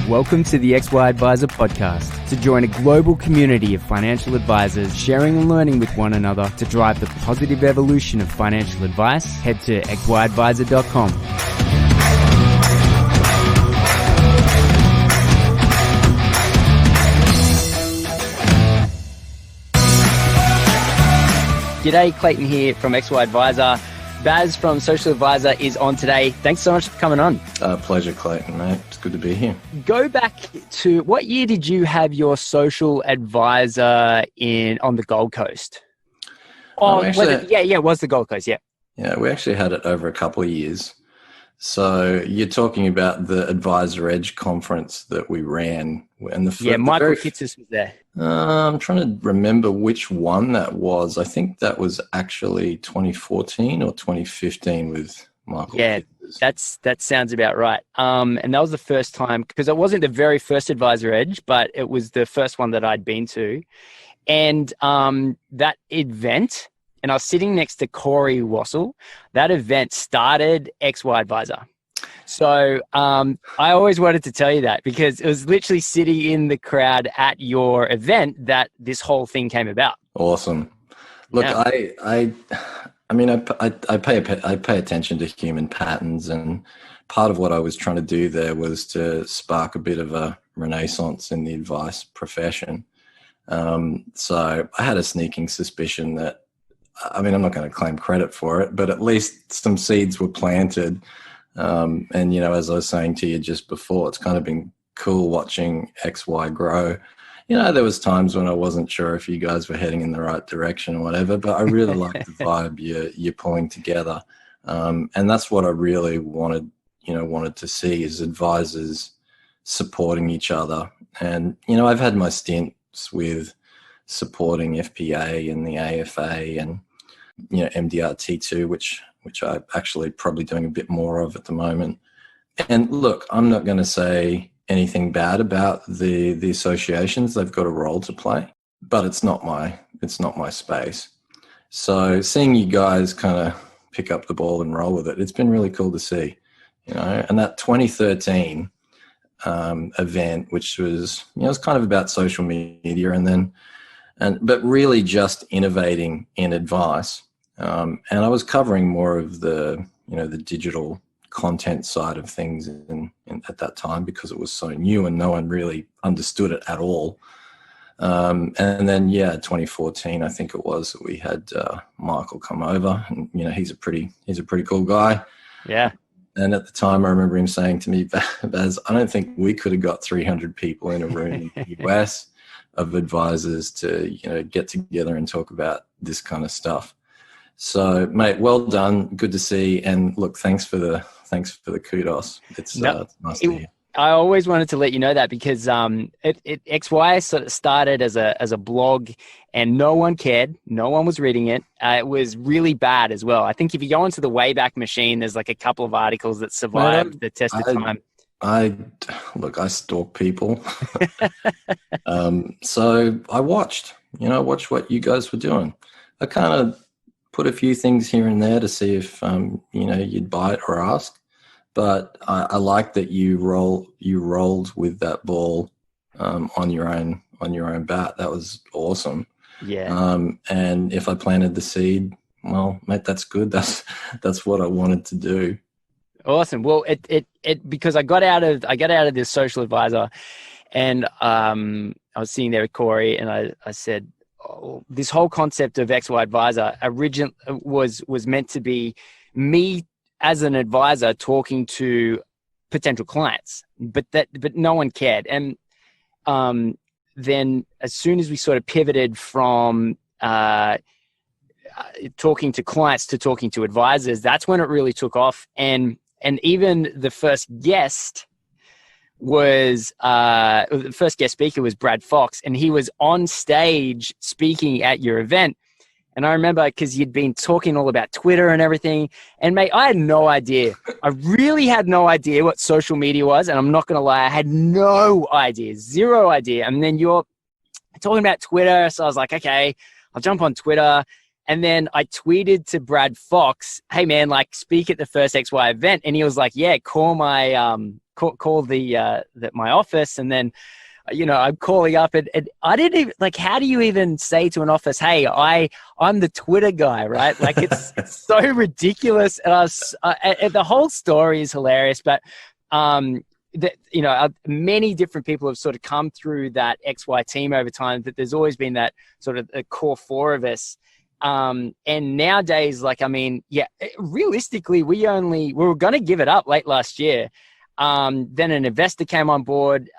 Welcome to the XY Advisor podcast. To join a global community of financial advisors sharing and learning with one another to drive the positive evolution of financial advice, head to xyadvisor.com. G'day, Clayton here from XY Advisor. Baz from Social Advisor is on today. Thanks so much for coming on. Pleasure, Clayton, mate. It's good to be here. Go back to what year did you have your social advisor on the Gold Coast? It was the Gold Coast, yeah. Yeah, we actually had it over a couple of years. So you're talking about the Advisor Edge conference that we ran. And Michael Kitsis was there. I'm trying to remember which one that was. I think that was actually 2014 or 2015 with Michael Kitsis. That sounds about right. And that was the first time, because it wasn't the very first Advisor Edge, but it was the first one that I'd been to. And that event, and I was sitting next to Corey Wassell, that event started XY Advisor. So I always wanted to tell you that because it was literally sitting in the crowd at your event that this whole thing came about. Awesome. Look, yeah. I pay attention to human patterns, and part of what I was trying to do there was to spark a bit of a renaissance in the advice profession. So I had a sneaking suspicion that, I'm not going to claim credit for it, but at least some seeds were planted. And, as I was saying to you just before, it's kind of been cool watching XY grow. There was times when I wasn't sure if you guys were heading in the right direction or whatever, but I really like the vibe you're pulling together. And that's what I really wanted to see, is advisors supporting each other. And, I've had my stints with supporting FPA and the AFA and, MDRT2, which I'm actually probably doing a bit more of at the moment. And look, I'm not going to say anything bad about the associations. They've got a role to play, but it's not my space. So seeing you guys kind of pick up the ball and roll with it, it's been really cool to see, and that 2013 event, which was, it's kind of about social media but really just innovating in advice. And I was covering more of the digital content side of things at that time because it was so new and no one really understood it at all. And then, 2014, I think it was, we had Michael come over, and, he's a pretty cool guy. Yeah. And at the time, I remember him saying to me, Baz, I don't think we could have got 300 people in a room in the US of advisors to, get together and talk about this kind of stuff. So, mate, well done. Good to see. And look, thanks for the kudos. It's nice to hear. I always wanted to let you know that because XY sort of started as a blog, and no one cared. No one was reading it. It was really bad as well. I think if you go into the Wayback Machine, there's like a couple of articles that survived the test of time. I stalk people. So I watched what you guys were doing. I kind of put a few things here and there to see if, you'd bite or ask. But I like that you rolled with that ball on your own bat. That was awesome. Yeah. And if I planted the seed, well, mate, that's good. That's what I wanted to do. Awesome. Well, it because I got out of this social advisor, and I was sitting there with Corey, and I said, this whole concept of XY Advisor originally was meant to be me as an advisor talking to potential clients, but no one cared. And then as soon as we sort of pivoted from talking to clients to talking to advisors, that's when it really took off. And even the first guest was the first guest speaker was Brad Fox, and he was on stage speaking at your event. And I remember because you'd been talking all about Twitter and everything. And mate, I had no idea. I really had no idea what social media was. And I'm not going to lie, I had no idea, zero idea. And then you're talking about Twitter. So I was like, okay, I'll jump on Twitter. And then I tweeted to Brad Fox, hey man, like speak at the first XY event. And he was like, yeah, call my call my office, and then, I'm calling up and I didn't even, like, how do you even say to an office, hey, I'm the Twitter guy, right? Like, it's so ridiculous. And the whole story is hilarious, but, many different people have sort of come through that XY team over time, that there's always been that sort of a core four of us. And nowadays, realistically, we were going to give it up late last year. Then an investor came on board,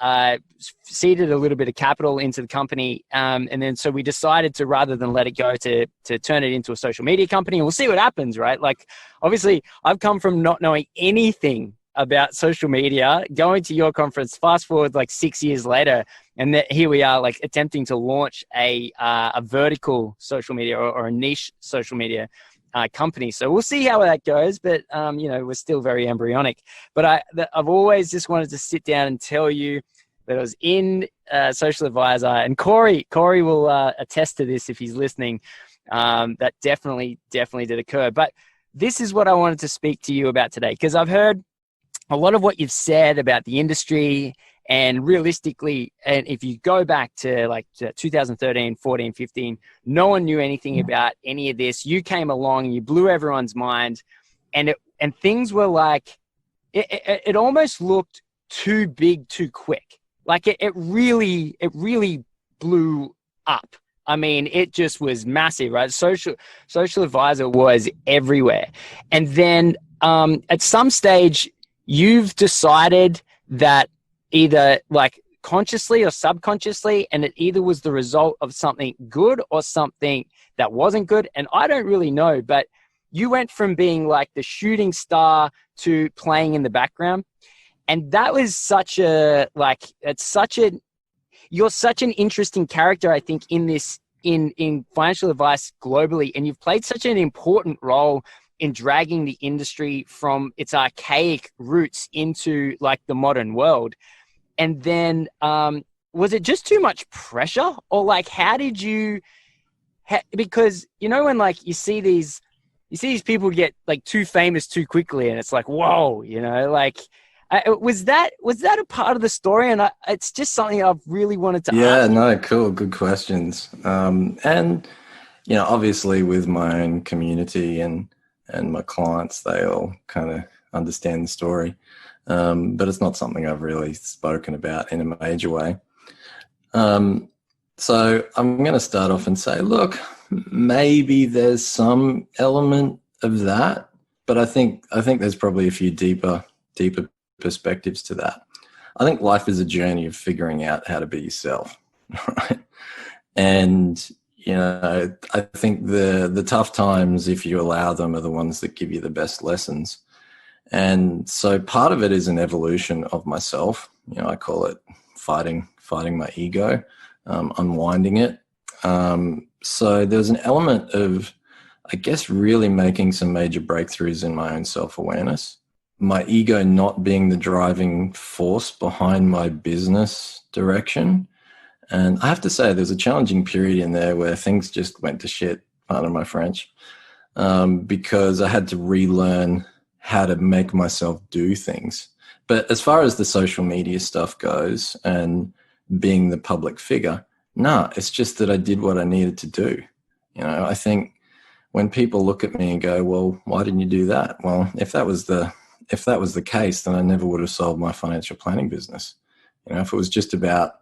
seeded a little bit of capital into the company. And then so we decided to, rather than let it go, to turn it into a social media company, and we'll see what happens, right? Like, obviously I've come from not knowing anything about social media, going to your conference, fast forward like 6 years later, and here we are, like, attempting to launch a vertical social media or a niche social media company. So we'll see how that goes, but we're still very embryonic. But I've always just wanted to sit down and tell you that I was in Social Advisor, and Corey will attest to this if he's listening. That definitely did occur. But this is what I wanted to speak to you about today, because I've heard a lot of what you've said about the industry, and realistically, and if you go back to 2013, 14, 15, no one knew anything about any of this. You came along and you blew everyone's mind, and things were like, it almost looked too big too quick. Like it really blew up. I mean, it just was massive, right? Social Advisor was everywhere. And then at some stage, you've decided that either like consciously or subconsciously, and it either was the result of something good or something that wasn't good. And I don't really know, but you went from being like the shooting star to playing in the background. And that was you're such an interesting character, I think, in financial advice globally. And you've played such an important role in dragging the industry from its archaic roots into like the modern world. And then, was it just too much pressure, or like, how did you, because when like you see these people get like too famous too quickly, and it's like, whoa, was that a part of the story? And it's just something I've really wanted to ask. Yeah, no, cool. Good questions. And, obviously with my own community and my clients, they all kind of understand the story. But it's not something I've really spoken about in a major way. So I'm going to start off and say, look, maybe there's some element of that, but I think there's probably a few deeper perspectives to that. I think life is a journey of figuring out how to be yourself, right? And I think the tough times, if you allow them, are the ones that give you the best lessons. And so part of it is an evolution of myself. I call it fighting my ego, unwinding it. So there's an element of, I guess, really making some major breakthroughs in my own self-awareness. My ego not being the driving force behind my business direction. And I have to say, there's a challenging period in there where things just went to shit, pardon my French, because I had to relearn how to make myself do things. But as far as the social media stuff goes and being the public figure, it's just that I did what I needed to do. I think when people look at me and go, well, why didn't you do that? Well, if that was the case, then I never would have sold my financial planning business. If it was just about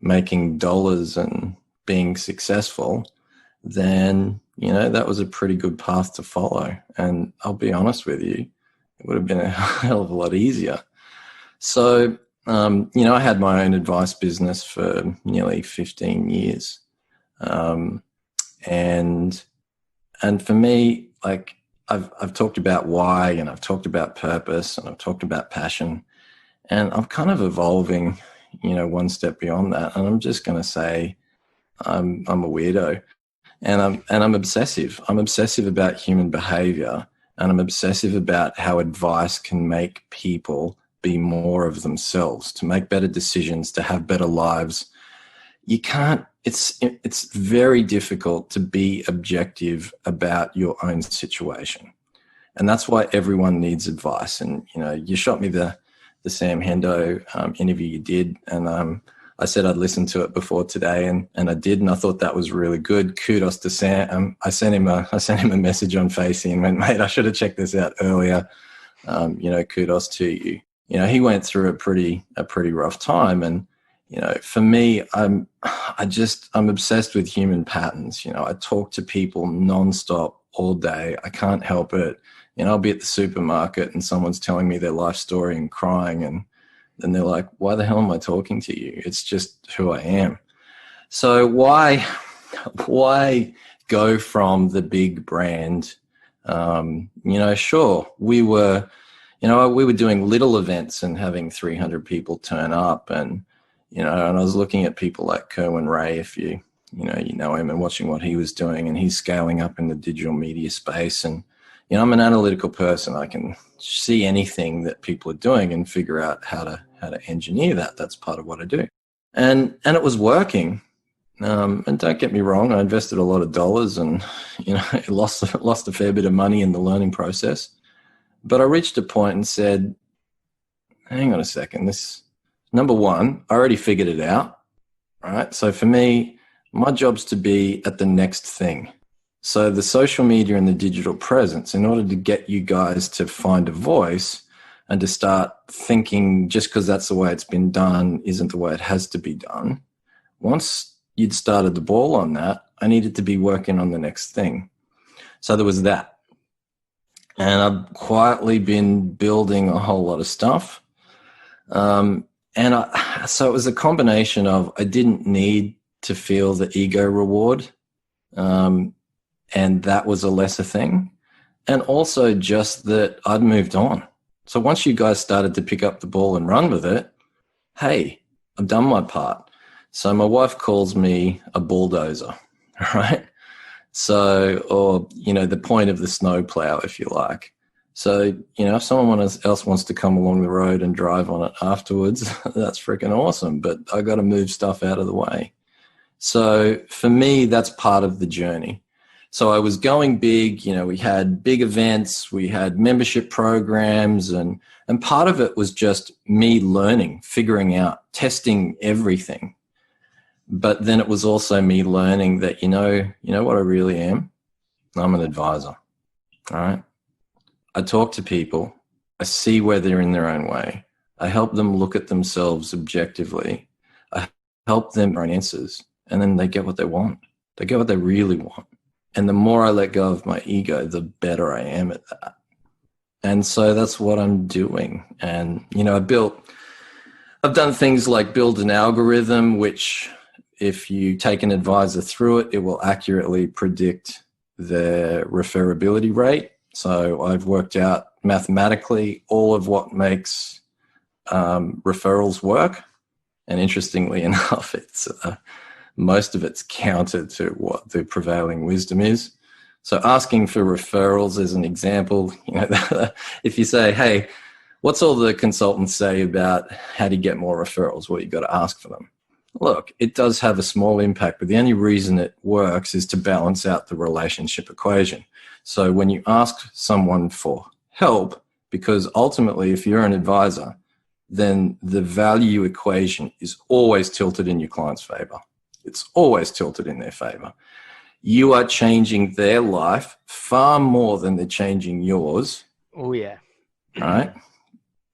making dollars and being successful, then, that was a pretty good path to follow. And I'll be honest with you, it would have been a hell of a lot easier. So, I had my own advice business for nearly 15 years. And for me, like, I've talked about why, and I've talked about purpose, and I've talked about passion, and I'm kind of evolving, one step beyond that. And I'm just going to say, I'm a weirdo, and I'm obsessive. I'm obsessive about human behavior, and I'm obsessive about how advice can make people be more of themselves, to make better decisions, to have better lives. You can't, it's very difficult to be objective about your own situation. And that's why everyone needs advice. And, you shot me the the Sam Hendo interview you did, and I said I'd listened to it before today, and I did, and I thought that was really good. Kudos to Sam. I sent him a message on Facey and went, mate, I should have checked this out earlier. Kudos to you. He went through a pretty rough time, and for me, I'm obsessed with human patterns. I talk to people nonstop all day. I can't help it. I'll be at the supermarket and someone's telling me their life story and crying, and then they're like, why the hell am I talking to you? It's just who I am. So why go from the big brand? Sure, we were doing little events and having 300 people turn up, and and I was looking at people like Kerwin Ray, if you know him, and watching what he was doing, and he's scaling up in the digital media space. And I'm an analytical person. I can see anything that people are doing and figure out how to engineer that. That's part of what I do. And it was working. And don't get me wrong, I invested a lot of dollars, and lost a fair bit of money in the learning process. But I reached a point and said, hang on a second, number one, I already figured it out. Right? So for me, my job's to be at the next thing. So the social media and the digital presence, in order to get you guys to find a voice and to start thinking just because that's the way it's been done isn't the way it has to be done. Once you'd started the ball on that, I needed to be working on the next thing. So there was that. And I've quietly been building a whole lot of stuff. So it was a combination of, I didn't need to feel the ego reward. And that was a lesser thing. And also just that I'd moved on. So once you guys started to pick up the ball and run with it, hey, I've done my part. So my wife calls me a bulldozer, right? So, or, the point of the snowplow, if you like. So, if someone else wants to come along the road and drive on it afterwards, that's freaking awesome. But I got to move stuff out of the way. So for me, that's part of the journey. So I was going big, we had big events, we had membership programs, and part of it was just me learning, figuring out, testing everything. But then it was also me learning that, you know what I really am? I'm an advisor, all right? I talk to people, I see where they're in their own way. I help them look at themselves objectively. I help them find answers, and then they get what they want. They get what they really want. And the more I let go of my ego, the better I am at that. And so that's what I'm doing. And, I've done things like build an algorithm, which if you take an advisor through it, it will accurately predict their referability rate. So I've worked out mathematically all of what makes referrals work. And interestingly enough, it's most of it's counter to what the prevailing wisdom is. So asking for referrals as an example, if you say, hey, what's all the consultants say about how to get more referrals? Well, you've got to ask for them. Look, it does have a small impact, but the only reason it works is to balance out the relationship equation. So when you ask someone for help, because ultimately if you're an advisor, then the value equation is always tilted in your client's favor. It's always tilted in their favor. You are changing their life far more than they're changing yours. Oh, yeah. Right?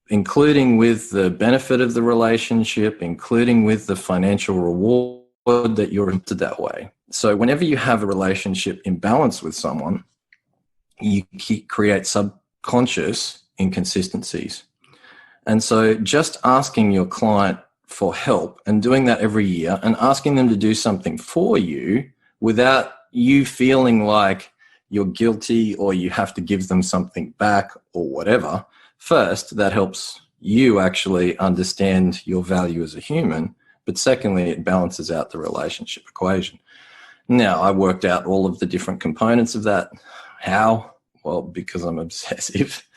Including with the benefit of the relationship, including with the financial reward that you're into that way. So whenever you have a relationship imbalance with someone, you create subconscious inconsistencies. And so just asking your client for help and doing that every year and asking them to do something for you without you feeling like you're guilty or you have to give them something back or whatever. First, that helps you actually understand your value as a human. But secondly, it balances out the relationship equation. Now, I worked out all of the different components of that. How? Well, because I'm obsessive.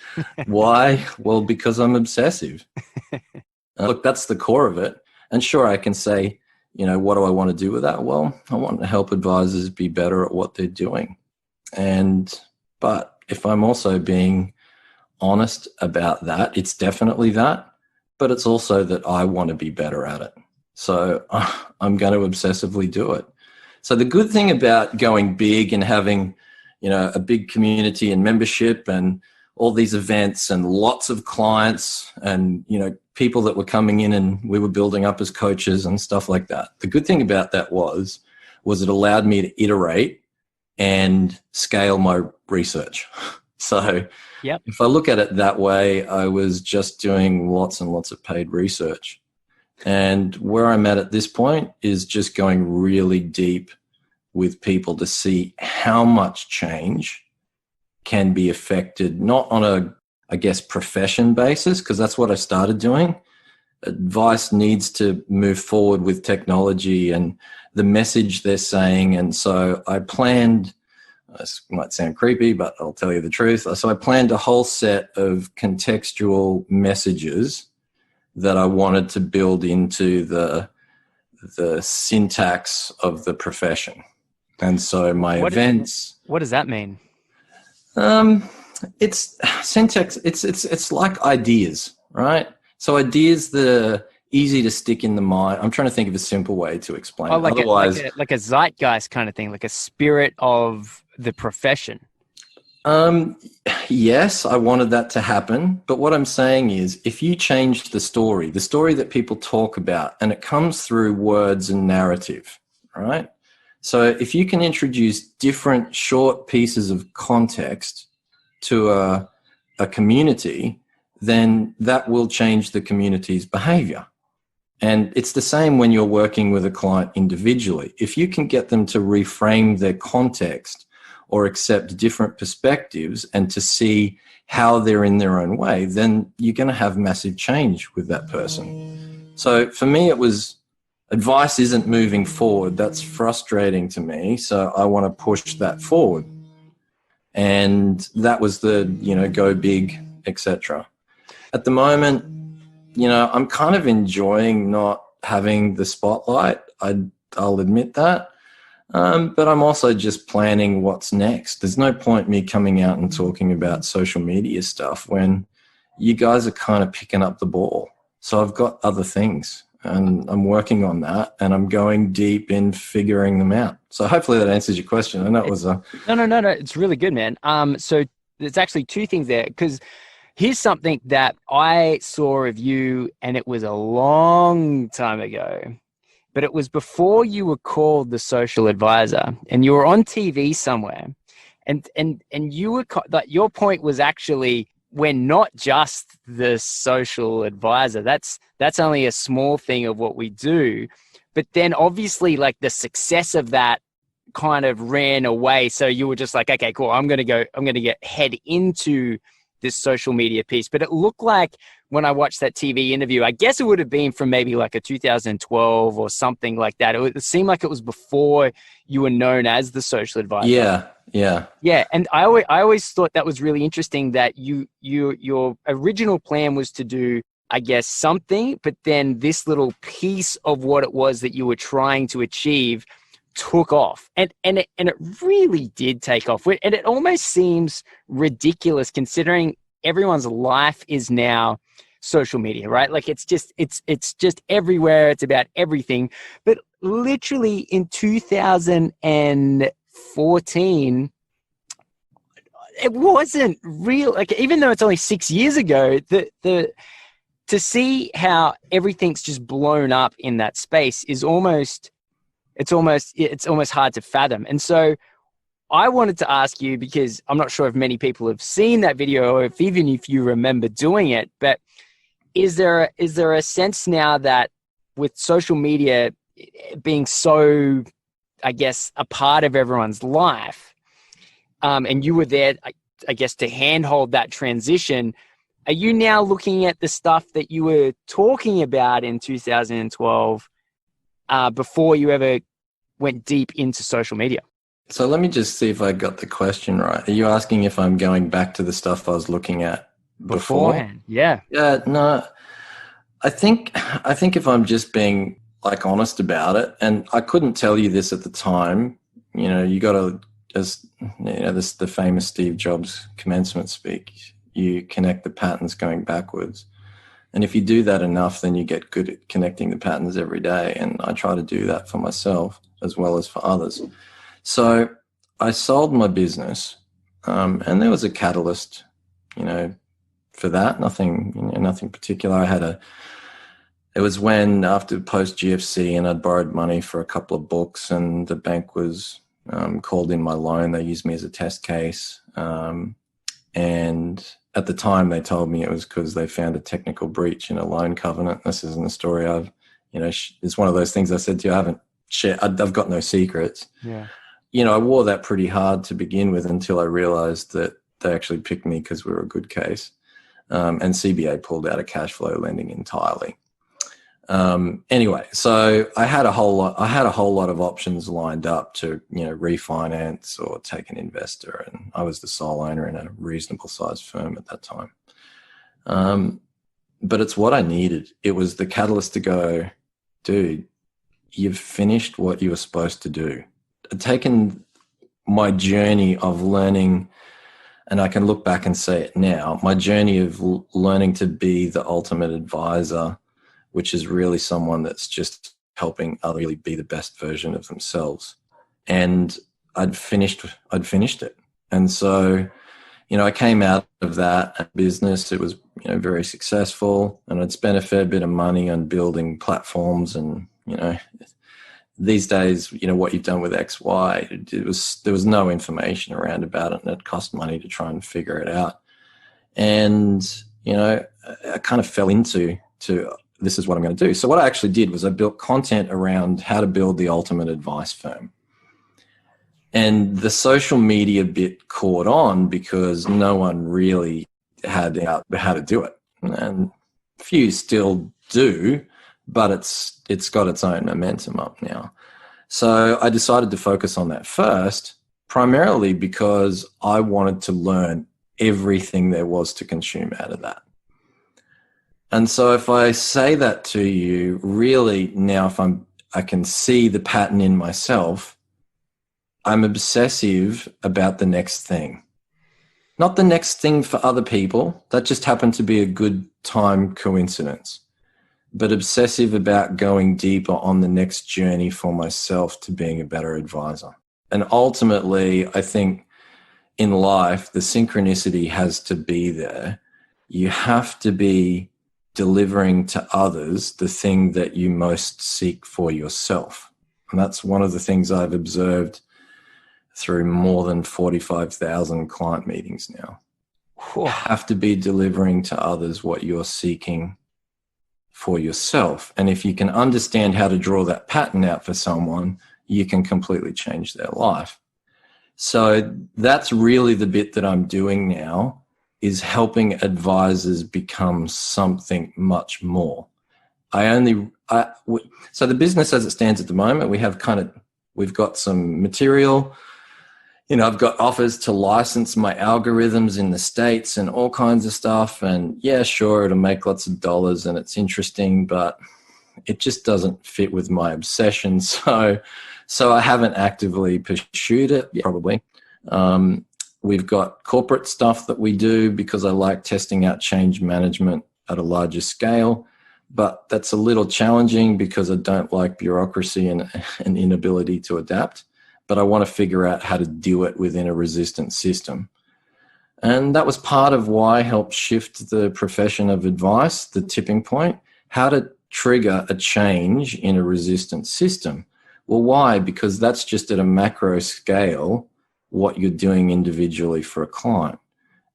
Why? Well, because I'm obsessive. Look, that's the core of it. And sure, I can say, what do I want to do with that? Well, I want to help advisors be better at what they're doing. But if I'm also being honest about that, it's definitely that. but it's also that I want to be better at it. So I'm going to obsessively do it. So the good thing about going big and having, a big community and membership and all these events and lots of clients and, people that were coming in and we were building up as coaches and stuff like that. The good thing about that was it allowed me to iterate and scale my research. So yep. If I look at it that way, I was just doing lots and lots of paid research. And where I'm at this point is just going really deep with people to see how much change can be affected, not on a, profession basis, because that's what I started doing. Advice needs to move forward with technology and the message they're saying. And so I planned, this might sound creepy, but I'll tell you the truth. So I planned a whole set of contextual messages that I wanted to build into the syntax of the profession. And so my events. What does that mean? It's syntax. It's like ideas, right? So ideas that are easy to stick in the mind. I'm trying to think of a simple way to explain it. Otherwise, like a zeitgeist kind of thing, like a spirit of the profession. Yes, I wanted that to happen. But what I'm saying is if you change the story that people talk about, and it comes through words and narrative, right? So if you can introduce different short pieces of context to a community, then that will change the community's behavior. And it's the same when you're working with a client individually. If you can get them to reframe their context or accept different perspectives and to see how they're in their own way, then you're going to have massive change with that person. So for me, it was advice isn't moving forward. That's frustrating to me. So I want to push that forward. And that was the, go big, etc. At the moment, I'm kind of enjoying not having the spotlight. I'll admit that. But I'm also just planning what's next. There's no point me coming out and talking about social media stuff when you guys are kind of picking up the ball. So I've got other things and I'm working on that and I'm going deep in figuring them out. So hopefully that answers your question. I know it was a... No. It's really good, man. So there's actually two things there, because here's something that I saw of you, and it was a long time ago, but it was before you were called the social advisor, and you were on TV somewhere, and you were like, your point was actually, we're not just the social advisor. That's only a small thing of what we do, but then obviously like the success of that kind of ran away. So you were just like, okay, cool. I'm going to head into this social media piece. But it looked like when I watched that TV interview, I guess it would have been from maybe like a 2012 or something like that. It seemed like it was before you were known as the social advisor. Yeah. And I always thought that was really interesting that your original plan was to do, I guess, something, but then this little piece of what it was that you were trying to achieve took off, and it really did take off. And it almost seems ridiculous considering everyone's life is now social media, right? Like it's just everywhere. It's about everything. But literally in 2014, it wasn't real. Like, even though it's only 6 years ago, to see how everything's just blown up in that space is almost hard to fathom. And so I wanted to ask you, because I'm not sure if many people have seen that video or even if you remember doing it, but is there a sense now that with social media being so, I guess, a part of everyone's life, and you were there, I guess, to handhold that transition, are you now looking at the stuff that you were talking about in 2012 before you ever went deep into social media? So let me just see if I got the question right. Are you asking if I'm going back to the stuff I was looking at beforehand? Yeah. Yeah, no. I think if I'm just being like honest about it, and I couldn't tell you this at the time, you got to, as this the famous Steve Jobs commencement speak, you connect the patterns going backwards. And if you do that enough, then you get good at connecting the patterns every day. And I try to do that for myself as well as for others. So I sold my business, and there was a catalyst, for that. Nothing particular. It was when after post GFC, and I'd borrowed money for a couple of books, and the bank was called in my loan. They used me as a test case. And at the time they told me it was because they found a technical breach in a loan covenant. This isn't a story it's one of those things I said to you, I haven't shared. I've got no secrets. Yeah. I wore that pretty hard to begin with until I realized that they actually picked me because we were a good case. And CBA pulled out of cash flow lending entirely. Anyway, so I had a whole lot of options lined up to, refinance or take an investor. And I was the sole owner in a reasonable sized firm at that time. But it's what I needed. It was the catalyst to go, dude, you've finished what you were supposed to do. I'd taken my journey of learning, and I can look back and say it now, my journey of learning to be the ultimate advisor, which is really someone that's just helping others really be the best version of themselves. And I'd finished it. And so, I came out of that business. It was, very successful, and I'd spent a fair bit of money on building platforms. And, these days, what you've done with X, Y, there was no information around about it, and it cost money to try and figure it out. And, I kind of fell into this is what I'm going to do. So what I actually did was I built content around how to build the ultimate advice firm. And the social media bit caught on because no one really had out how to do it. And few still do, but it's got its own momentum up now. So I decided to focus on that first, primarily because I wanted to learn everything there was to consume out of that. And so if I say that to you, really now I can see the pattern in myself, I'm obsessive about the next thing. Not the next thing for other people. That just happened to be a good time coincidence. But obsessive about going deeper on the next journey for myself to being a better advisor. And ultimately, I think in life, the synchronicity has to be there. You have to be delivering to others the thing that you most seek for yourself. And that's one of the things I've observed through more than 45,000 client meetings now. You have to be delivering to others what you're seeking for yourself. And if you can understand how to draw that pattern out for someone, you can completely change their life. So that's really the bit that I'm doing now, is helping advisors become something much more. So the business as it stands at the moment, we've got some material. I've got offers to license my algorithms in the States and all kinds of stuff. And yeah, sure, it'll make lots of dollars and it's interesting, but it just doesn't fit with my obsession. So I haven't actively pursued it yet, probably. We've got corporate stuff that we do because I like testing out change management at a larger scale, but that's a little challenging because I don't like bureaucracy and an inability to adapt, but I want to figure out how to do it within a resistant system. And that was part of why I helped shift the profession of advice, the tipping point, how to trigger a change in a resistant system. Well, why? Because that's just at a macro scale what you're doing individually for a client.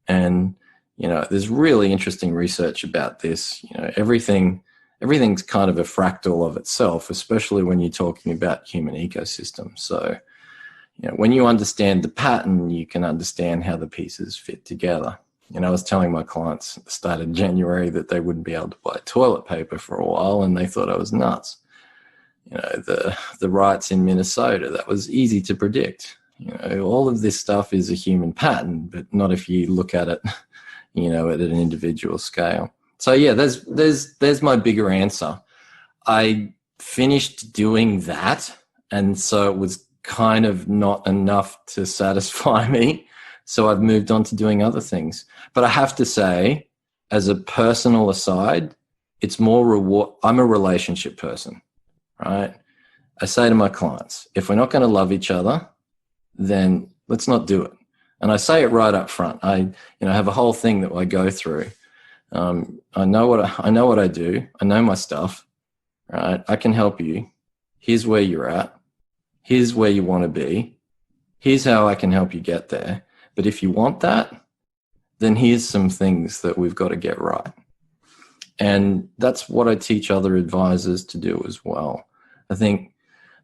And, there's really interesting research about this. Everything's kind of a fractal of itself, especially when you're talking about human ecosystems. So, when you understand the pattern, you can understand how the pieces fit together. I was telling my clients at the start of January that they wouldn't be able to buy toilet paper for a while, and they thought I was nuts. The riots in Minnesota, that was easy to predict. All of this stuff is a human pattern, but not if you look at it, at an individual scale. So yeah, there's my bigger answer. I finished doing that, and so it was kind of not enough to satisfy me. So I've moved on to doing other things. But I have to say, as a personal aside, it's more reward. I'm a relationship person, right? I say to my clients, if we're not going to love each other, then let's not do it. And I say it right up front. I have a whole thing that I go through. I know what I do. I know my stuff, right? I can help you. Here's where you're at. Here's where you want to be. Here's how I can help you get there. But if you want that, then here's some things that we've got to get right. And that's what I teach other advisors to do as well. I think,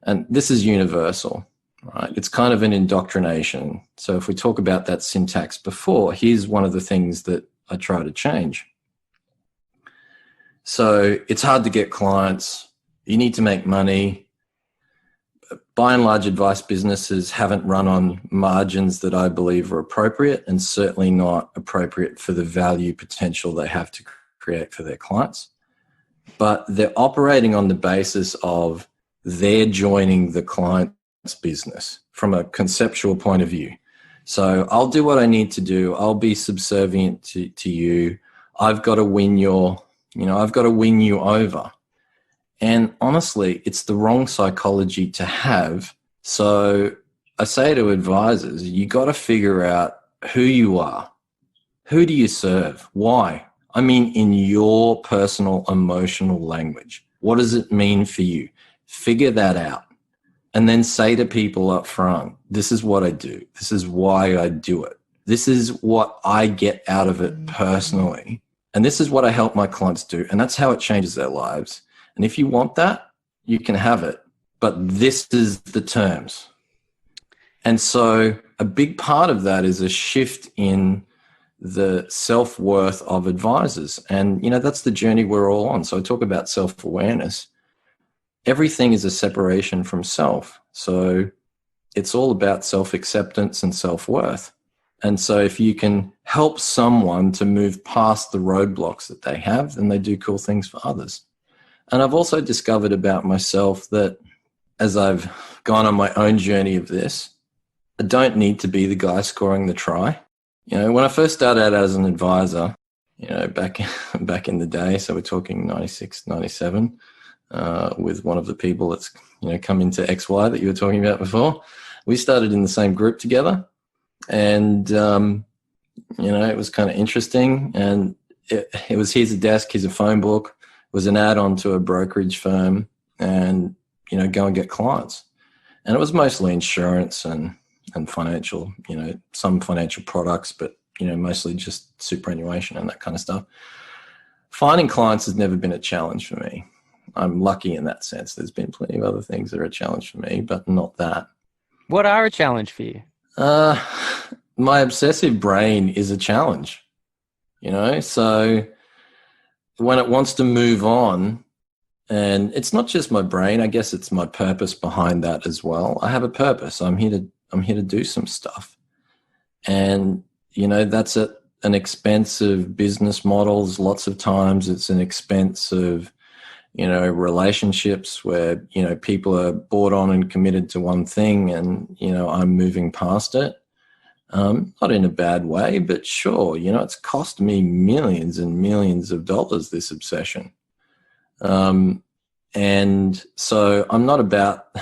and this is universal, right? It's kind of an indoctrination. So if we talk about that syntax before, here's one of the things that I try to change. So it's hard to get clients. You need to make money. By and large, advice businesses haven't run on margins that I believe are appropriate, and certainly not appropriate for the value potential they have to create for their clients. But they're operating on the basis of they're joining the client's business from a conceptual point of view. So I'll do what I need to do. I'll be subservient to you. I've got to win I've got to win you over. And honestly, it's the wrong psychology to have. So I say to advisors, you got to figure out who you are. Who do you serve? Why? I mean, in your personal emotional language. What does it mean for you? Figure that out. And then say to people up front, this is what I do. This is why I do it. This is what I get out of it personally. And this is what I help my clients do. And that's how it changes their lives. And if you want that, you can have it. But this is the terms. And so a big part of that is a shift in the self-worth of advisors. And, that's the journey we're all on. So I talk about self-awareness. Everything is a separation from self. So it's all about self-acceptance and self-worth. And so if you can help someone to move past the roadblocks that they have, then they do cool things for others. And I've also discovered about myself that as I've gone on my own journey of this, I don't need to be the guy scoring the try. When I first started out as an advisor, back in the day, so we're talking 96, 97, with one of the people that's, come into XY that you were talking about before, we started in the same group together. And, it was kind of interesting. And it was, here's a desk, here's a phone book. It was an add-on to a brokerage firm and, go and get clients. And it was mostly insurance and financial, some financial products, but, mostly just superannuation and that kind of stuff. Finding clients has never been a challenge for me. I'm lucky in that sense. There's been plenty of other things that are a challenge for me, but not that. What are a challenge for you? My obsessive brain is a challenge, so when it wants to move on, and it's not just my brain, I guess it's my purpose behind that as well. I have a purpose. I'm here to do some stuff. And, that's an expense of business models. Lots of times it's an expense of, relationships where, people are bought on and committed to one thing and, I'm moving past it. Not in a bad way, but sure, it's cost me millions and millions of dollars, this obsession. And so I'm not about,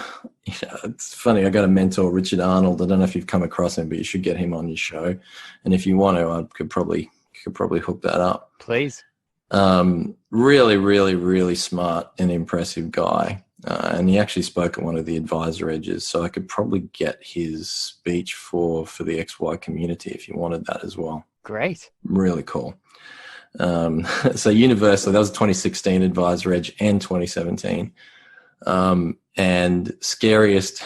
it's funny, I got a mentor, Richard Arnold. I don't know if you've come across him, but you should get him on your show. And if you want to, I could probably hook that up. Please. Really, really, really smart and impressive guy. And he actually spoke at one of the advisor edges. So I could probably get his speech for the XY community if you wanted that as well. Great. Really cool. So universally, that was 2016 advisor edge and 2017. And scariest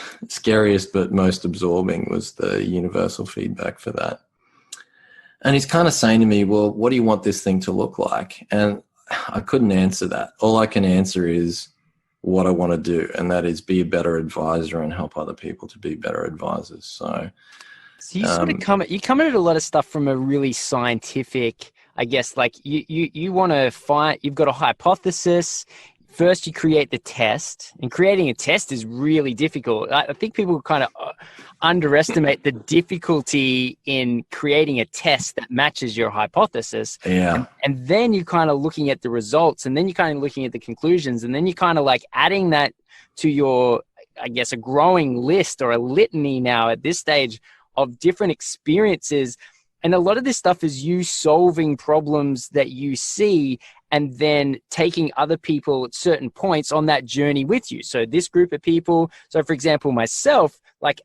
but most absorbing was the universal feedback for that. And he's kind of saying to me, well, what do you want this thing to look like? And I couldn't answer that. All I can answer is what I want to do, and that is be a better advisor and help other people to be better advisors. So you sort of come at a lot of stuff from a really scientific, I guess, like you want to find, you've got a hypothesis, first you create the test, and creating a test is really difficult. I think people kind of underestimate the difficulty in creating a test that matches your hypothesis. Yeah. And then you kind of looking at the results, and then you kind of looking at the conclusions, and then you kind of like adding that to your, I guess, a growing list or a litany now at this stage of different experiences. And a lot of this stuff is you solving problems that you see and then taking other people at certain points on that journey with you. So this group of people, so for example, myself, like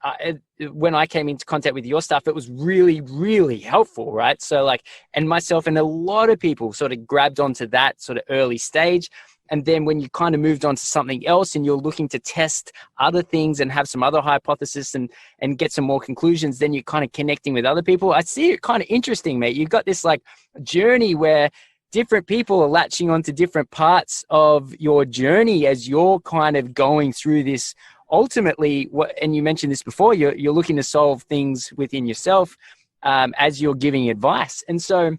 when I came into contact with your stuff, it was really, really helpful, right? So like, and myself and a lot of people sort of grabbed onto that sort of early stage. And then when you kind of moved on to something else and you're looking to test other things and have some other hypothesis and get some more conclusions, then you're kind of connecting with other people. I see it kind of interesting, mate. You've got this like journey where different people are latching onto different parts of your journey as you're kind of going through this. Ultimately, and you mentioned this before, you're looking to solve things within yourself as you're giving advice. And so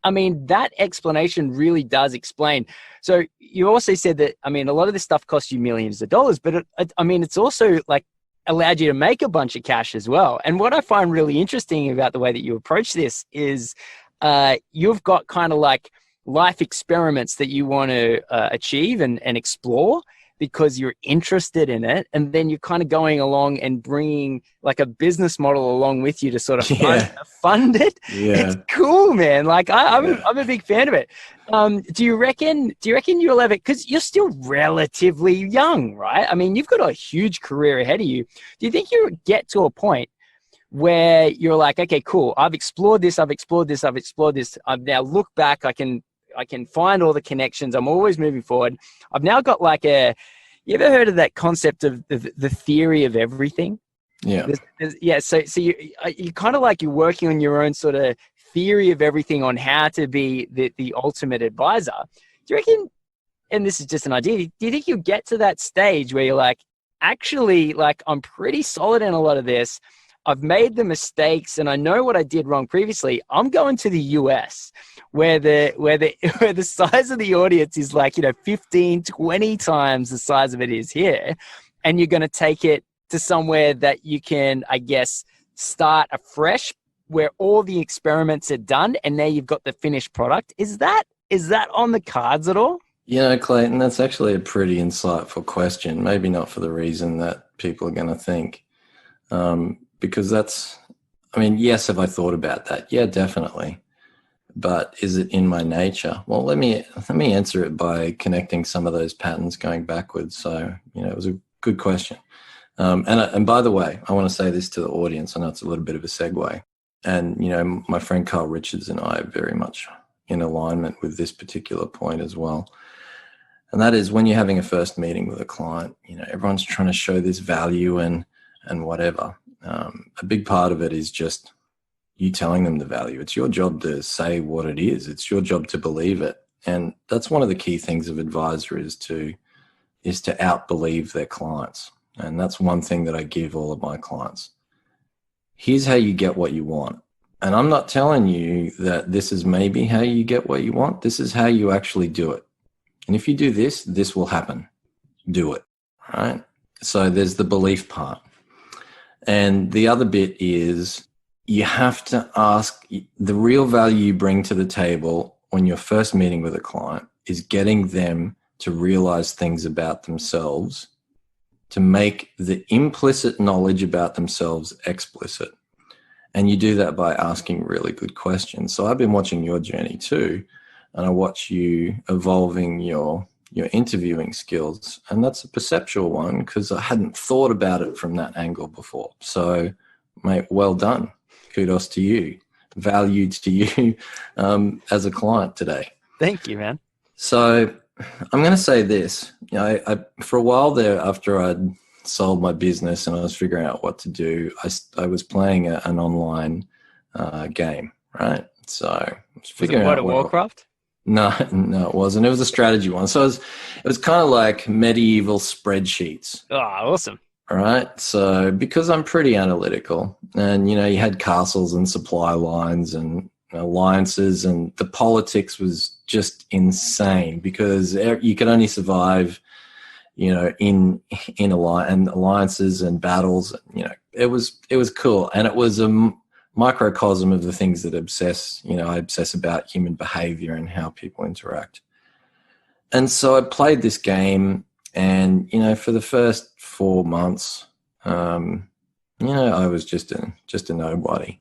I mean, that explanation really does explain. So you also said that, I mean, a lot of this stuff costs you millions of dollars, but I mean, it's also like allowed you to make a bunch of cash as well. And what I find really interesting about the way that you approach this is you've got kind of like life experiments that you want to achieve and explore because you're interested in it. And then you're kind of going along and bringing like a business model along with you to sort of fund it. Yeah. It's cool, man. Like I'm a big fan of it. Do you reckon you'll have it? Cause you're still relatively young, right? I mean, you've got a huge career ahead of you. Do you think you get to a point where you're like, okay, cool. I've explored this. I've now looked back. I can find all the connections. I'm always moving forward. I've now got like you ever heard of that concept of the theory of everything? Yeah. So you kind of like you're working on your own sort of theory of everything on how to be the ultimate advisor. Do you reckon, and this is just an idea, do you think you'll get to that stage where you're like, actually, like I'm pretty solid in a lot of this. I've made the mistakes and I know what I did wrong previously. I'm going to the US where the size of the audience is like, 15, 20 times the size of it is here. And you're going to take it to somewhere that you can, I guess, start afresh where all the experiments are done and now you've got the finished product. Is that on the cards at all? Clayton, that's actually a pretty insightful question. Maybe not for the reason that people are going to think. Because yes, have I thought about that? Yeah, definitely. But is it in my nature? Well, let me answer it by connecting some of those patterns going backwards. So, it was a good question. And by the way, I want to say this to the audience. I know it's a little bit of a segue. And, my friend Carl Richards and I are very much in alignment with this particular point as well. And that is when you're having a first meeting with a client, everyone's trying to show this value and whatever. A big part of it is just you telling them the value. It's your job to say what it is. It's your job to believe it. And that's one of the key things of advisor is to out-believe their clients. And that's one thing that I give all of my clients. Here's how you get what you want. And I'm not telling you that this is maybe how you get what you want. This is how you actually do it. And if you do this, this will happen. Do it. Right? So there's the belief part. And the other bit is you have to ask the real value you bring to the table when you're first meeting with a client is getting them to realize things about themselves, to make the implicit knowledge about themselves explicit. And you do that by asking really good questions. So I've been watching your journey too, and I watch you evolving your interviewing skills. And that's a perceptual one because I hadn't thought about it from that angle before. So, mate, well done. Kudos to you. Value to you as a client today. Thank you, man. So I'm going to say this. I for a while there, after I'd sold my business and I was figuring out what to do, I was playing an online game, right? So I was figuring out Warcraft? No, it wasn't. It was a strategy one. So it was kind of like medieval spreadsheets. Oh, awesome. All right. So because I'm pretty analytical and, you had castles and supply lines and alliances, and the politics was just insane because you could only survive, in alliances and battles. It was cool, and it was a microcosm of the things that I obsess about human behavior and how people interact. And so I played this game, and for the first 4 months, I was just a nobody.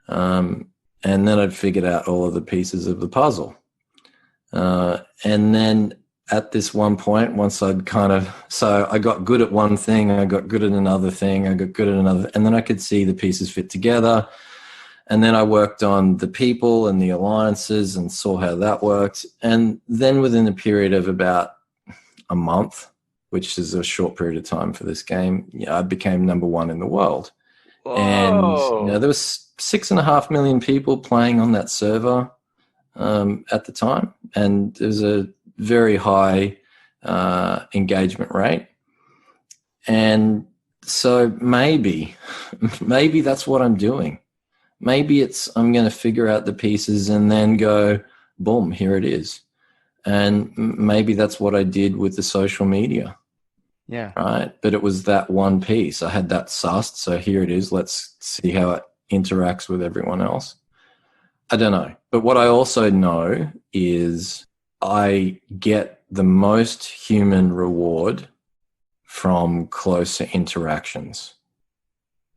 And then I'd figured out all of the pieces of the puzzle. And then at this one point, once I got good at one thing, I got good at another thing, I got good at another, and then I could see the pieces fit together. And then I worked on the people and the alliances and saw how that worked. And then within a period of about a month, which is a short period of time for this game, I became number one in the world. Whoa. And there was 6.5 million people playing on that server at the time, and there's a very high engagement rate. And so maybe that's what I'm doing. Maybe I'm going to figure out the pieces and then go, boom, here it is. And maybe that's what I did with the social media. Yeah. Right. But it was that one piece. I had that sussed. So here it is. Let's see how it interacts with everyone else. I don't know. But what I also know is I get the most human reward from closer interactions.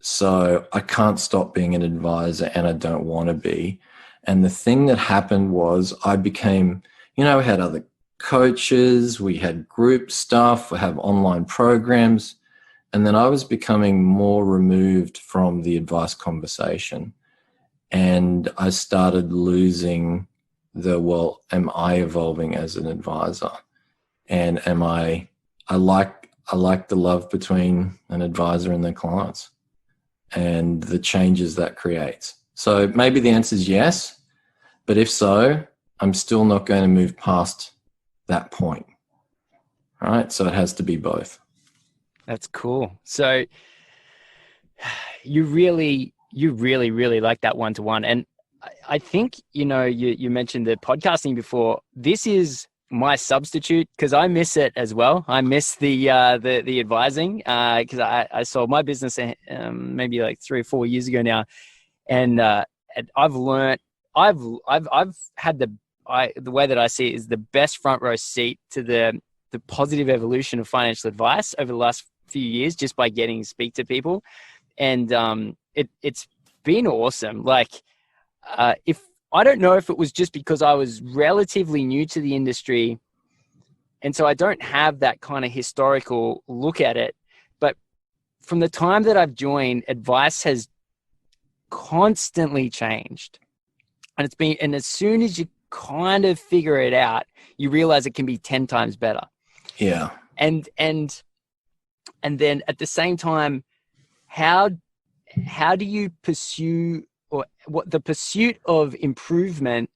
So I can't stop being an advisor, and I don't want to be. And the thing that happened was I became, we had other coaches, we had group stuff, we have online programs. And then I was becoming more removed from the advice conversation. And I started losing am I evolving as an advisor? And I like the love between an advisor and their clients and the changes that creates. So maybe the answer is yes, but if so, I'm still not going to move past that point. All right. So it has to be both. That's cool. So you really like that one-to-one. And I think, you mentioned the podcasting before. This is my substitute because I miss it as well. I miss the advising because I sold my business maybe like 3 or 4 years ago now, and I've learned I've had the way that I see it is the best front row seat to the positive evolution of financial advice over the last few years just by getting to speak to people, and it's been awesome. Like if I don't know if it was just because I was relatively new to the industry, and so I don't have that kind of historical look at it. But from the time that I've joined, advice has constantly changed. And as soon as you kind of figure it out, you realize it can be 10 times better. Yeah. And then at the same time, how do you pursue, or what the pursuit of improvement,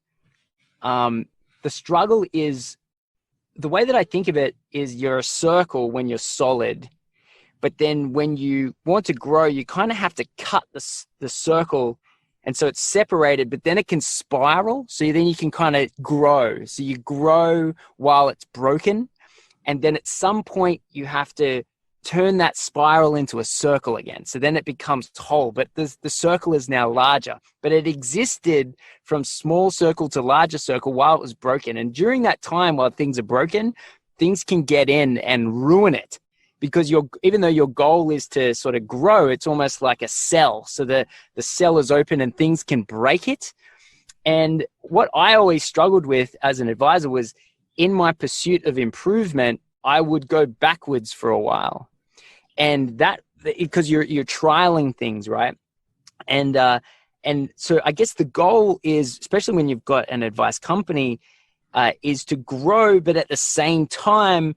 the struggle is, the way that I think of it is you're a circle when you're solid, but then when you want to grow, you kind of have to cut the circle, and so it's separated, but then it can spiral, so then you can kind of grow. So you grow while it's broken, and then at some point you have to turn that spiral into a circle again. So then it becomes whole, but the circle is now larger, but it existed from small circle to larger circle while it was broken. And during that time, while things are broken, things can get in and ruin it, because even though your goal is to sort of grow, it's almost like a cell. So the cell is open and things can break it. And what I always struggled with as an advisor was, in my pursuit of improvement, I would go backwards for a while. And that, because you're trialing things, right? And so I guess the goal is, especially when you've got an advice company, is to grow, but at the same time,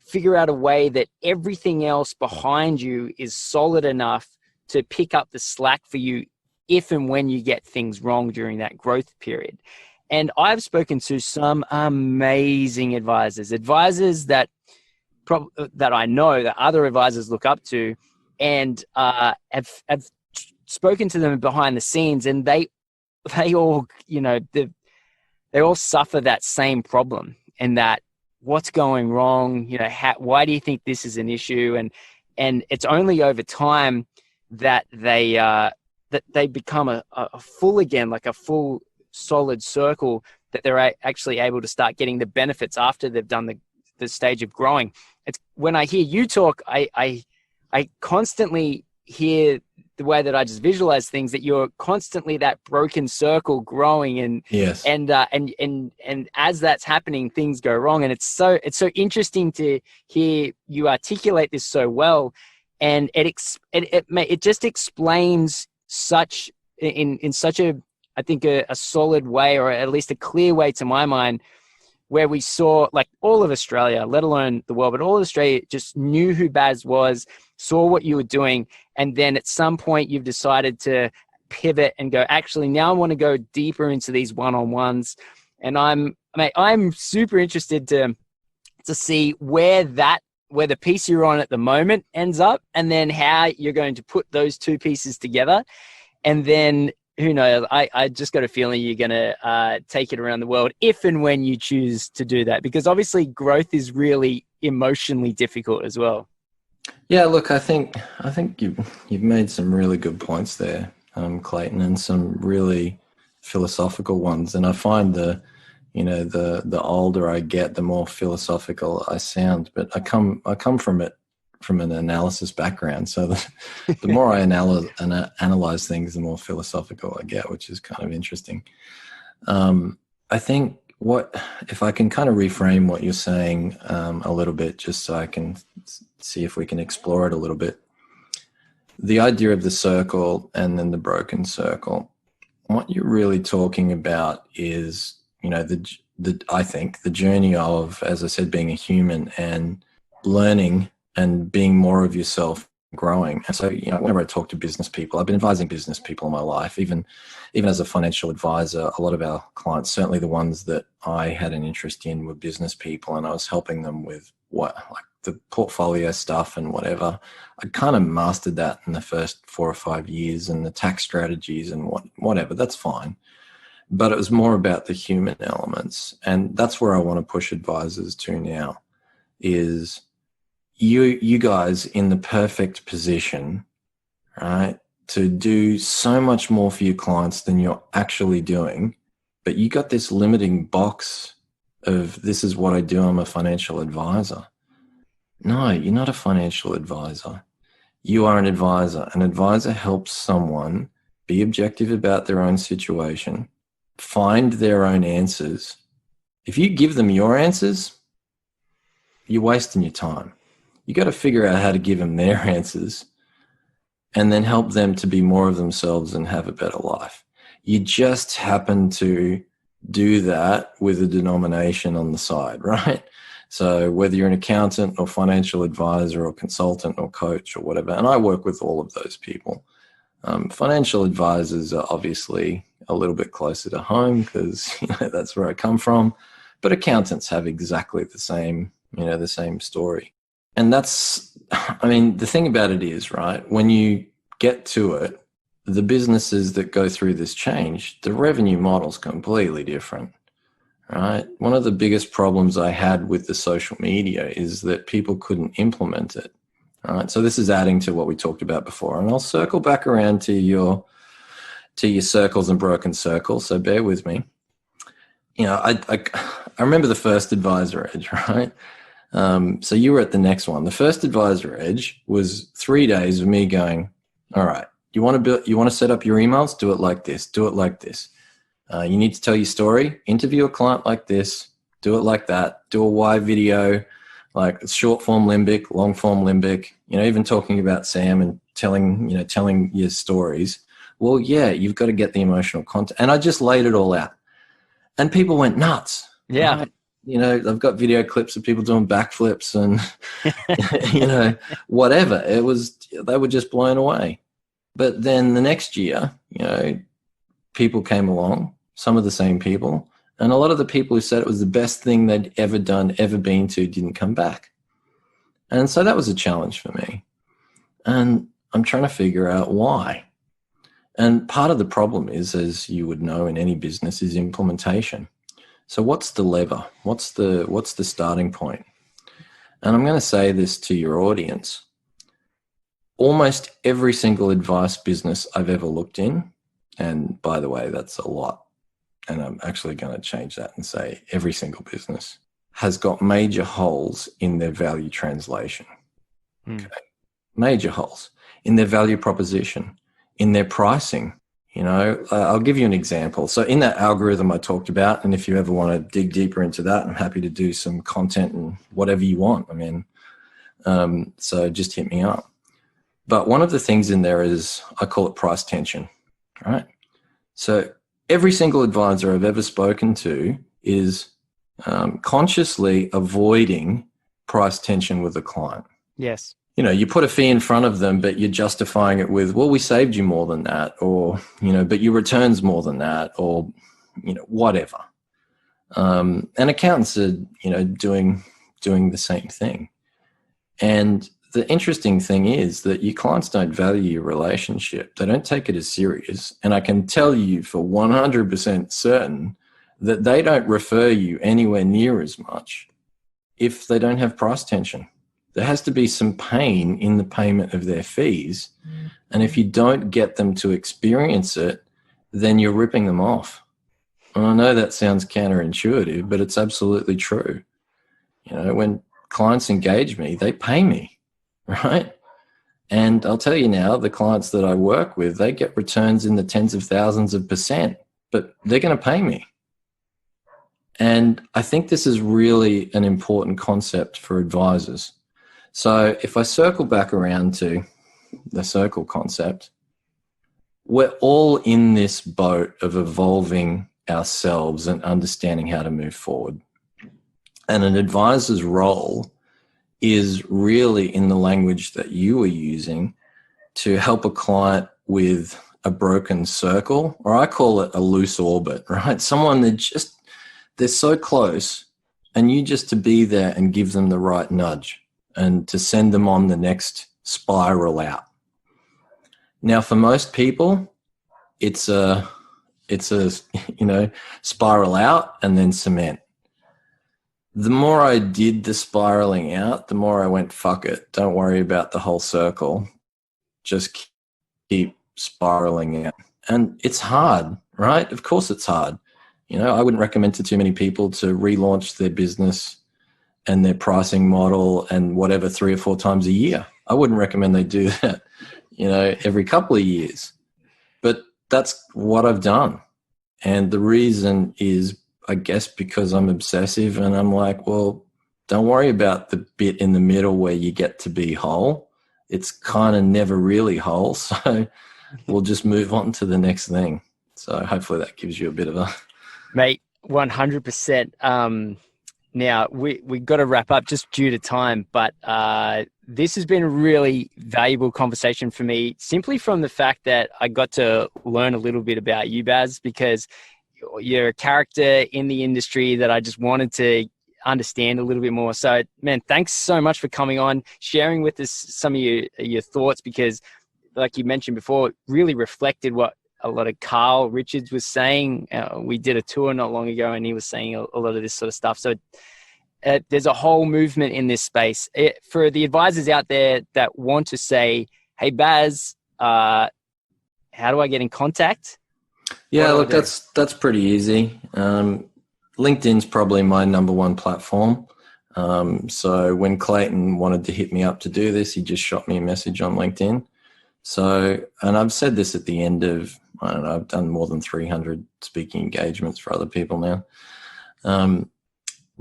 figure out a way that everything else behind you is solid enough to pick up the slack for you if and when you get things wrong during that growth period. And I've spoken to some amazing advisors that I know that other advisors look up to, and have spoken to them behind the scenes, and they all, they all suffer that same problem, and that what's going wrong, why do you think this is an issue? And it's only over time that they become a full again, like a full solid circle, that they're actually able to start getting the benefits after they've done the stage of growing. It's when I hear you talk, I constantly hear the way that I just visualize things, that you're constantly that broken circle growing, and yes, and as that's happening, things go wrong. And it's so interesting to hear you articulate this so well, and it just explains such in such a, I think, a solid way, or at least a clear way to my mind, where we saw, like, all of Australia, let alone the world, but all of Australia just knew who Baz was, saw what you were doing, and then at some point you've decided to pivot and go, actually, now I want to go deeper into these one-on-ones. And I'm super interested to see where the piece you're on at the moment ends up, and then how you're going to put those two pieces together. And then, who knows, I just got a feeling you're going to take it around the world if and when you choose to do that, because obviously growth is really emotionally difficult as well. Yeah, look, I think you've made some really good points there, Clayton, and some really philosophical ones. And I find the older I get, the more philosophical I sound. But I come from it from an analysis background, so the more I analyze things, the more philosophical I get, which is kind of interesting. I think if I can kind of reframe what you're saying a little bit, just so I can see if we can explore it a little bit. The idea of the circle and then the broken circle, what you're really talking about is, I think the journey of, as I said, being a human and learning and being more of yourself, growing. And so, whenever I talk to business people, I've been advising business people in my life, even as a financial advisor. A lot of our clients, certainly the ones that I had an interest in, were business people, and I was helping them with the portfolio stuff and whatever. I kind of mastered that in the first 4 or 5 years, and the tax strategies and whatever, that's fine. But it was more about the human elements. And that's where I want to push advisors to now, is you guys in the perfect position, right, to do so much more for your clients than you're actually doing. But you got this limiting box of, this is what I do, I'm a financial advisor. No, you're not a financial advisor. You are an advisor. An advisor helps someone be objective about their own situation, find their own answers. If you give them your answers, you're wasting your time. You got to figure out how to give them their answers and then help them to be more of themselves and have a better life. You just happen to do that with a denomination on the side, right? So whether you're an accountant or financial advisor or consultant or coach or whatever, and I work with all of those people. Financial advisors are obviously a little bit closer to home because that's where I come from, but accountants have exactly the same story. And that's, the thing about it is, right, when you get to it, the businesses that go through this change, the revenue model's completely different, right? One of the biggest problems I had with the social media is that people couldn't implement it, right? So this is adding to what we talked about before, and I'll circle back around to your circles and broken circles, so bear with me. I remember the first Advisor Edge, right? So you were at the next one. The first Advisor Edge was 3 days of me going, all right, you want to set up your emails? Do it like this. Do it like this. You need to tell your story. Interview a client like this. Do it like that. Do a why video, like short form limbic, long form limbic. Even talking about Sam and telling your stories. Well, yeah, you've got to get the emotional content. And I just laid it all out, and people went nuts. Yeah. Right? I've got video clips of people doing backflips and, whatever. They were just blown away. But then the next year, people came along, some of the same people, and a lot of the people who said it was the best thing they'd ever done, ever been to, didn't come back. And so that was a challenge for me. And I'm trying to figure out why. And part of the problem is, as you would know in any business, is implementation. So what's the lever? What's the starting point? And I'm going to say this to your audience. Almost every single advice business I've ever looked in, and by the way, that's a lot, and I'm actually going to change that and say every single business has got major holes in their value translation. Okay. Major holes in their value proposition, in their pricing. I'll give you an example. So in that algorithm I talked about, and if you ever want to dig deeper into that, I'm happy to do some content and whatever you want. I mean, so just hit me up. But one of the things in there is, I call it price tension, right? So every single advisor I've ever spoken to is consciously avoiding price tension with a client. Yes. You put a fee in front of them, but you're justifying it with, well, we saved you more than that, or, but your return's more than that, or, whatever. And accountants are, doing the same thing. And the interesting thing is that your clients don't value your relationship. They don't take it as serious. And I can tell you for 100% certain that they don't refer you anywhere near as much if they don't have price tension. There has to be some pain in the payment of their fees. And if you don't get them to experience it, then you're ripping them off. And I know that sounds counterintuitive, but it's absolutely true. When clients engage me, they pay me. Right? And I'll tell you now, the clients that I work with, they get returns in the tens of thousands of %, but they're going to pay me. And I think this is really an important concept for advisors. So if I circle back around to the circle concept, we're all in this boat of evolving ourselves and understanding how to move forward. And an advisor's role is really in the language that you are using to help a client with a broken circle, or I call it a loose orbit, right? Someone that they're so close, and you just to be there and give them the right nudge and to send them on the next spiral out. Now, for most people, it's a spiral out and then cement. The more I did the spiraling out, the more I went, fuck it. Don't worry about the whole circle. Just keep spiraling out. And it's hard, right? Of course it's hard. I wouldn't recommend to too many people to relaunch their business and their pricing model and whatever 3 or 4 times a year. I wouldn't recommend they do that, every couple of years. But that's what I've done. And the reason is, I guess, because I'm obsessive and I'm like, well, don't worry about the bit in the middle where you get to be whole. It's kind of never really whole. So we'll just move on to the next thing. So hopefully that gives you a bit of a... Mate, 100%. Now, we got to wrap up just due to time, but this has been a really valuable conversation for me, simply from the fact that I got to learn a little bit about you, Baz, because you're a character in the industry that I just wanted to understand a little bit more. So, man, thanks so much for coming on, sharing with us some of your thoughts, because like you mentioned before, it really reflected what a lot of Carl Richards was saying. We did a tour not long ago and he was saying a lot of this sort of stuff. So there's a whole movement in this space. For the advisors out there that want to say, hey, Baz, how do I get in contact? Yeah, look, that's pretty easy. LinkedIn's probably my number one platform. So when Clayton wanted to hit me up to do this, he just shot me a message on LinkedIn. So, and I've said this at the end of, I don't know, I've done more than 300 speaking engagements for other people now.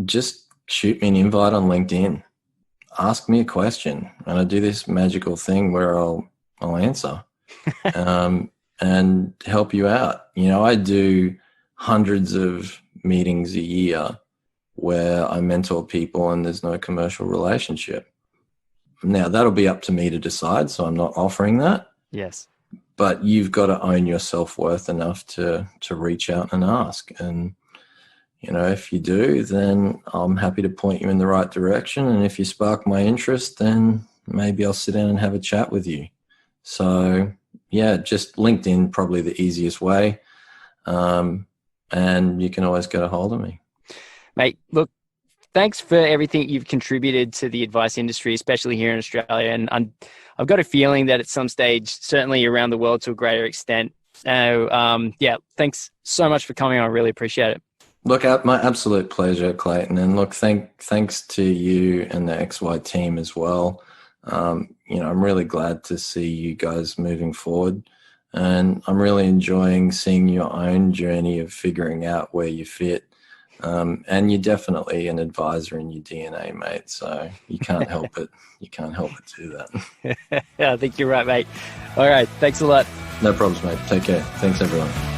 Just shoot me an invite on LinkedIn. Ask me a question. And I do this magical thing where I'll answer. And help you out. I do hundreds of meetings a year where I mentor people and there's no commercial relationship. Now, that'll be up to me to decide, so I'm not offering that. Yes. But you've got to own your self-worth enough to reach out and ask. And, if you do, then I'm happy to point you in the right direction. And if you spark my interest, then maybe I'll sit down and have a chat with you. So yeah, just LinkedIn, probably the easiest way. And you can always get a hold of me. Mate, look, thanks for everything you've contributed to the advice industry, especially here in Australia. And I've got a feeling that at some stage, certainly around the world to a greater extent. So, yeah, thanks so much for coming on. I really appreciate it. Look, my absolute pleasure, Clayton. And look, thanks to you and the XY team as well. I'm really glad to see you guys moving forward. And I'm really enjoying seeing your own journey of figuring out where you fit. And you're definitely an advisor in your DNA, mate. So you can't help it. You can't help but do that. I think you're right, mate. All right. Thanks a lot. No problems, mate. Take care. Thanks, everyone.